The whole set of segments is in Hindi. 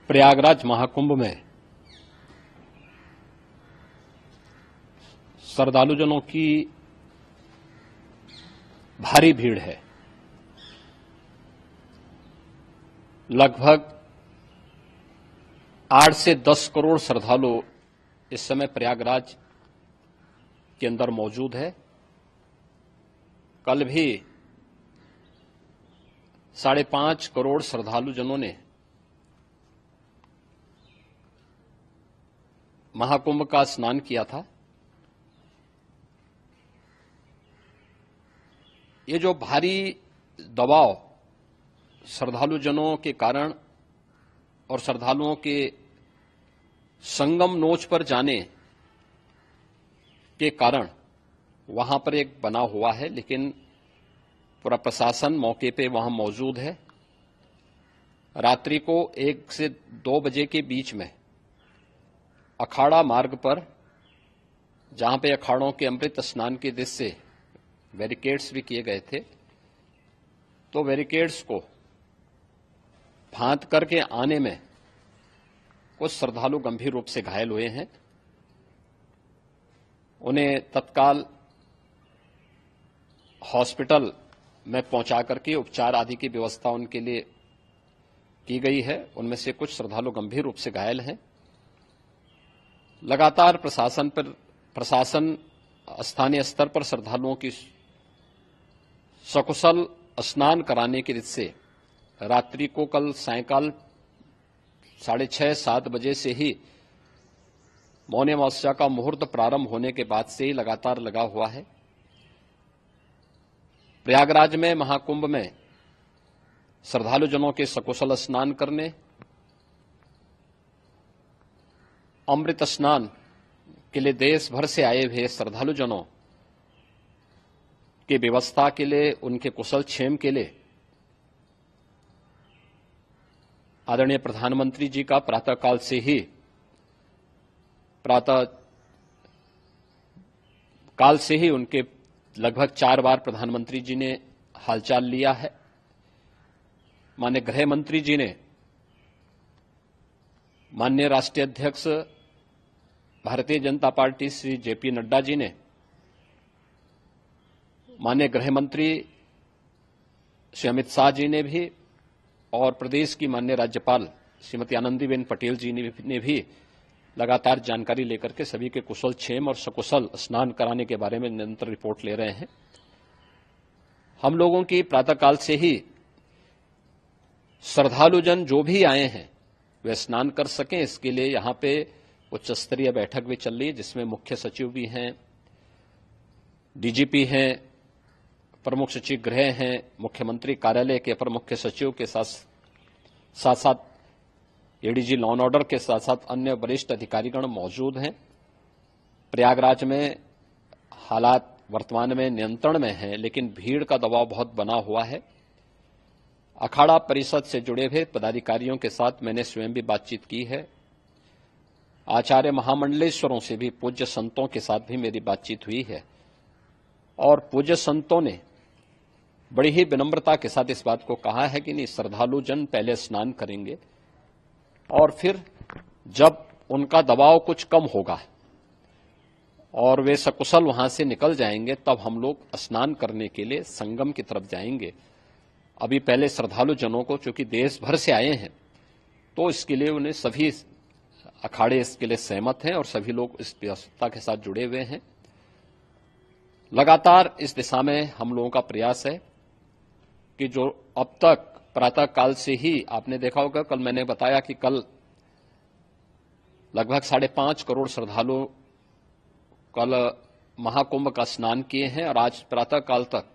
प्रयागराज महाकुंभ में श्रद्धालुजनों की भारी भीड़ है। लगभग 8 से 10 करोड़ श्रद्धालु इस समय प्रयागराज के अंदर मौजूद है। कल भी 5.5 करोड़ श्रद्धालुजनों ने महाकुंभ का स्नान किया था। ये जो भारी दबाव श्रद्धालुजनों के कारण और श्रद्धालुओं के संगम नोच पर जाने के कारण वहां पर एक बना हुआ है, लेकिन पूरा प्रशासन मौके पे वहां मौजूद है। रात्रि को 1 से 2 बजे के बीच में अखाड़ा मार्ग पर, जहां पे अखाड़ों के अमृत स्नान के दृश्य से बैरिकेड्स भी किए गए थे, तो बैरिकेड्स को फांद करके आने में कुछ श्रद्धालु गंभीर रूप से घायल हुए हैं। उन्हें तत्काल हॉस्पिटल में पहुंचा करके उपचार आदि की व्यवस्था उनके लिए की गई है। उनमें से कुछ श्रद्धालु गंभीर रूप से घायल हैं। लगातार प्रशासन स्थानीय स्तर पर श्रद्धालुओं की सकुशल स्नान कराने के दृष्टि से रात्रि को कल सायंकाल 6:30-7 बजे से ही मौनी अमावस्या का मुहूर्त प्रारंभ होने के बाद से ही लगातार लगा हुआ है। प्रयागराज में महाकुंभ में श्रद्धालुजनों के सकुशल स्नान करने, अमृत स्नान के लिए देश भर से आए हुए श्रद्धालुजनों की व्यवस्था के लिए, उनके कुशल क्षेम के लिए आदरणीय प्रधानमंत्री जी का प्रातःकाल से ही उनके लगभग 4 बार प्रधानमंत्री जी ने हालचाल लिया है। माननीय गृह मंत्री जी ने, माननीय राष्ट्रीय अध्यक्ष भारतीय जनता पार्टी श्री जेपी नड्डा जी ने, माननीय गृह मंत्री श्री अमित शाह जी ने भी, और प्रदेश की माननीय राज्यपाल श्रीमती आनंदीबेन पटेल जी ने भी लगातार जानकारी लेकर के सभी के कुशल क्षेम और सकुशल स्नान कराने के बारे में निरंतर रिपोर्ट ले रहे हैं। हम लोगों की प्रातःकाल से ही श्रद्धालुजन जो भी आए हैं वे स्नान कर सकें, इसके लिए यहां पे उच्च स्तरीय बैठक भी चल रही है, जिसमें मुख्य सचिव भी हैं, डीजीपी हैं, प्रमुख सचिव गृह हैं, मुख्यमंत्री कार्यालय के अपर मुख्य सचिव के साथ साथ एडीजी लॉ एंड ऑर्डर के साथ साथ अन्य वरिष्ठ अधिकारीगण मौजूद हैं। प्रयागराज में हालात वर्तमान में नियंत्रण में हैं, लेकिन भीड़ का दबाव बहुत बना हुआ है। अखाड़ा परिषद से जुड़े हुए पदाधिकारियों के साथ मैंने स्वयं भी बातचीत की है। आचार्य महामंडलेश्वरों से भी, पूज्य संतों के साथ भी मेरी बातचीत हुई है, और पूज्य संतों ने बड़ी ही विनम्रता के साथ इस बात को कहा है कि नहीं, श्रद्धालु जन पहले स्नान करेंगे और फिर जब उनका दबाव कुछ कम होगा और वे सकुशल वहां से निकल जाएंगे, तब हम लोग स्नान करने के लिए संगम की तरफ जाएंगे। अभी पहले श्रद्धालु जनों को, चूंकि देश भर से आए हैं, तो इसके लिए उन्हें सभी अखाड़े इसके लिए सहमत हैं और सभी लोग इस व्यवस्था के साथ जुड़े हुए हैं। लगातार इस दिशा में हम लोगों का प्रयास है कि जो अब तक प्रातःकाल से ही आपने देखा होगा, कल मैंने बताया कि कल लगभग 5.5 करोड़ श्रद्धालु कल महाकुंभ का स्नान किए हैं, और आज प्रातःकाल तक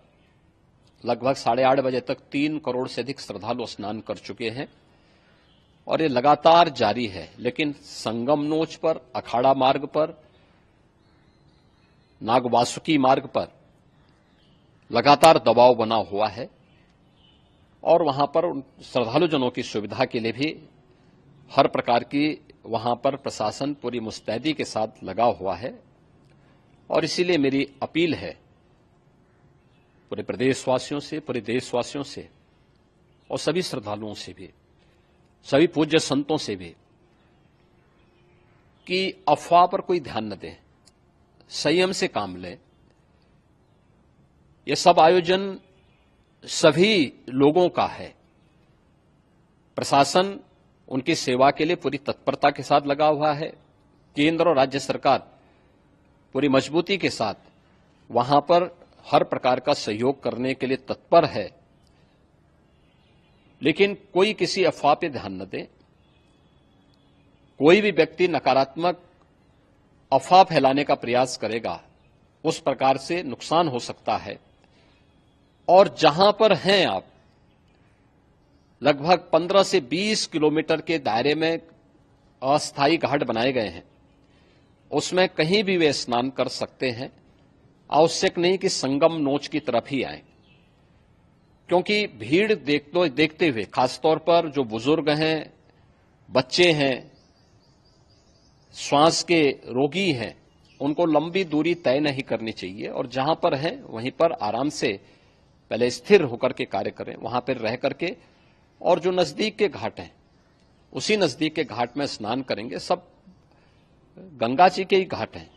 लगभग 8:30 बजे तक 3 करोड़ से अधिक श्रद्धालु स्नान कर चुके हैं, और ये लगातार जारी है। लेकिन संगम नोच पर, अखाड़ा मार्ग पर, नागवासुकी मार्ग पर लगातार दबाव बना हुआ है, और वहां पर श्रद्धालुजनों की सुविधा के लिए भी हर प्रकार की वहां पर प्रशासन पूरी मुस्तैदी के साथ लगा हुआ है। और इसीलिए मेरी अपील है पूरे प्रदेशवासियों से, पूरे देशवासियों से और सभी श्रद्धालुओं से भी सभी पूज्य संतों से भी कि अफवाह पर कोई ध्यान न दें, संयम से काम लें। यह सब आयोजन सभी लोगों का है। प्रशासन उनकी सेवा के लिए पूरी तत्परता के साथ लगा हुआ है। केंद्र और राज्य सरकार पूरी मजबूती के साथ वहां पर हर प्रकार का सहयोग करने के लिए तत्पर है। लेकिन कोई किसी अफवाह पर ध्यान न दे। कोई भी व्यक्ति नकारात्मक अफवाह फैलाने का प्रयास करेगा, उस प्रकार से नुकसान हो सकता है। और जहां पर हैं आप, लगभग 15 से 20 किलोमीटर के दायरे में अस्थायी घाट बनाए गए हैं, उसमें कहीं भी वे स्नान कर सकते हैं। आवश्यक नहीं कि संगम नोच की तरफ ही आए, क्योंकि भीड़ देखते हुए, खासतौर पर जो बुजुर्ग हैं, बच्चे हैं, श्वास के रोगी हैं, उनको लंबी दूरी तय नहीं करनी चाहिए और जहां पर हैं वहीं पर आराम से पहले स्थिर होकर के कार्य करें, वहां पर रह करके। और जो नजदीक के घाट हैं, उसी नजदीक के घाट में स्नान करेंगे। सब गंगा जी के ही घाट हैं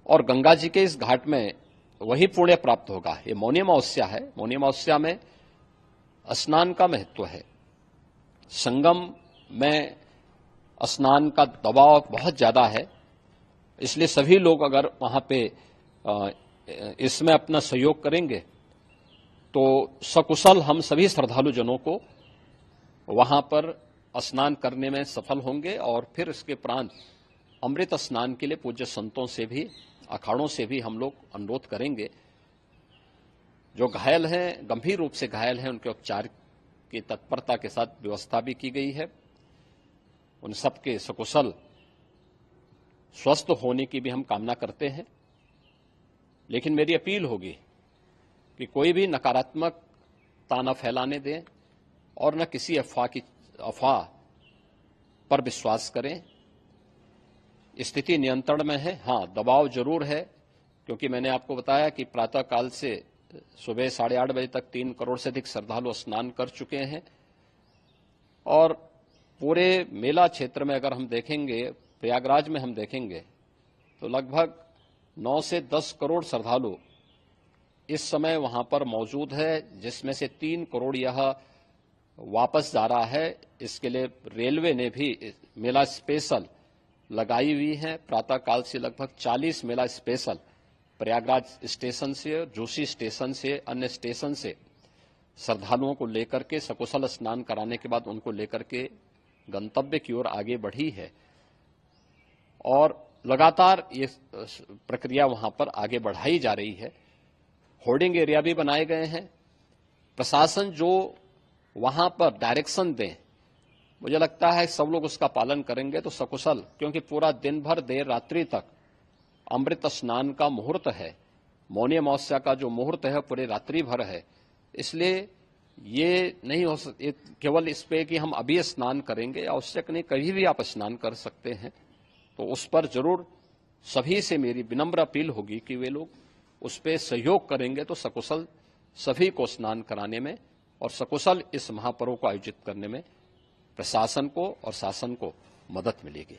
और गंगा जी के इस घाट में वही पुण्य प्राप्त होगा। ये मौनी अमावस्या है। मौनी अमावस्या में स्नान का महत्व है। संगम में स्नान का दबाव बहुत ज्यादा है, इसलिए सभी लोग अगर वहां पे इसमें अपना सहयोग करेंगे तो सकुशल हम सभी श्रद्धालु जनों को वहां पर स्नान करने में सफल होंगे। और फिर इसके उपरांत अमृत स्नान के लिए पूज्य संतों से भी, अखाड़ों से भी हम लोग अनुरोध करेंगे। जो घायल हैं, गंभीर रूप से घायल हैं, उनके उपचार की तत्परता के साथ व्यवस्था भी की गई है। उन सबके सकुशल स्वस्थ होने की भी हम कामना करते हैं। लेकिन मेरी अपील होगी कि कोई भी नकारात्मकता न फैलाने दें और न किसी अफवाह पर विश्वास करें। स्थिति नियंत्रण में है। हां, दबाव जरूर है, क्योंकि मैंने आपको बताया कि प्रातःकाल से सुबह 8:30 बजे तक 3 करोड़ से अधिक श्रद्धालु स्नान कर चुके हैं। और पूरे मेला क्षेत्र में अगर हम देखेंगे, प्रयागराज में हम देखेंगे, तो लगभग 9 से 10 करोड़ श्रद्धालु इस समय वहां पर मौजूद है, जिसमें से 3 करोड़ यह वापस जा रहा है। इसके लिए रेलवे ने भी मेला स्पेशल लगाई हुई है। प्रातःकाल से लगभग 40 मेला स्पेशल प्रयागराज स्टेशन से, जोशी स्टेशन से, अन्य स्टेशन से श्रद्धालुओं को लेकर के सकुशल स्नान कराने के बाद उनको लेकर के गंतव्य की ओर आगे बढ़ी है। और लगातार ये प्रक्रिया वहां पर आगे बढ़ाई जा रही है। होर्डिंग एरिया भी बनाए गए हैं। प्रशासन जो वहां पर डायरेक्शन दें, मुझे लगता है सब लोग उसका पालन करेंगे तो सकुशल, क्योंकि पूरा दिन भर देर रात्रि तक अमृत स्नान का मुहूर्त है। मौनी अमावस्या का जो मुहूर्त है पूरे रात्रि भर है। इसलिए ये नहीं हो केवल इस पे कि हम अभी स्नान करेंगे, आवश्यक नहीं, कभी भी आप स्नान कर सकते हैं। तो उस पर जरूर सभी से मेरी विनम्र अपील होगी कि वे लोग उस पर सहयोग करेंगे तो सकुशल सभी को स्नान कराने में और सकुशल इस महापर्व को आयोजित करने में प्रशासन को और शासन को मदद मिलेगी।